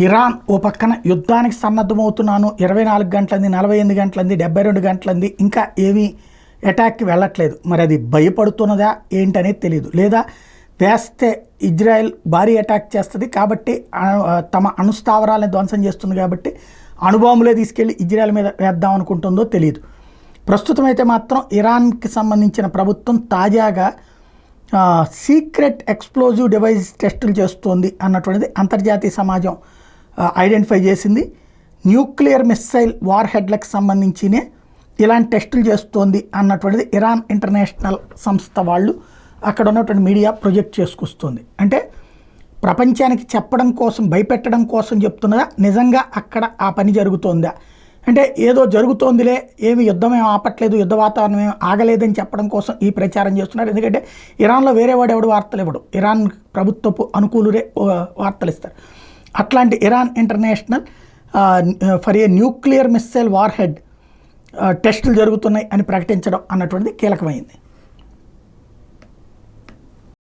Iran ఓ పక్కన యుద్ధానికి సన్నద్ధమవుతున్నాను, 24 గంటలంది, 48 గంటలంది, 72 గంటలంది, ఇంకా ఏమీ అటాక్కి వెళ్ళట్లేదు. మరి అది భయపడుతున్నదా ఏంటనేది తెలియదు. లేదా వేస్తే ఇజ్రాయెల్ భారీ అటాక్ చేస్తుంది కాబట్టి తమ అణుస్థావరాలను ధ్వంసం చేస్తుంది కాబట్టి అణుబాంబులే తీసుకెళ్ళి ఇజ్రాయెల్ మీద వేద్దాం అనుకుంటుందో తెలియదు. ప్రస్తుతం అయితే మాత్రం ఇరాన్కి సంబంధించిన ప్రభుత్వం తాజాగా సీక్రెట్ ఎక్స్ప్లోజివ్ డివైస్ టెస్టులు చేస్తోంది అన్నటువంటిది అంతర్జాతీయ సమాజం ఐడెంటిఫై చేసింది. న్యూక్లియర్ మిస్సైల్ వార్ హెడ్లకు సంబంధించినే ఇలాంటి టెస్టులు చేస్తోంది అన్నటువంటిది ఇరాన్ ఇంటర్నేషనల్ సంస్థ వాళ్ళు అక్కడ ఉన్నటువంటి మీడియా ప్రొజెక్ట్ చేసుకొస్తుంది. అంటే ప్రపంచానికి చెప్పడం కోసం, భయపెట్టడం కోసం చెప్తున్నదా, నిజంగా అక్కడ ఆ పని జరుగుతోందా, అంటే ఏదో జరుగుతోందిలే, ఏమి యుద్ధం ఏం ఆపట్లేదు, యుద్ధ వాతావరణం ఏం ఆగలేదని చెప్పడం కోసం ఈ ప్రచారం చేస్తున్నారు. ఎందుకంటే ఇరాన్లో వేరే వాడు ఎవడు వార్తలు ఇవ్వడు, ఇరాన్ ప్రభుత్వపు అనుకూలురే వార్తలు ఇస్తారు. అట్లాంటి Iran international for a nuclear missile war head టెస్టులు జరుగుతున్నాయి అని ప్రకటించడం అన్నటువంటిది కీలకమైంది.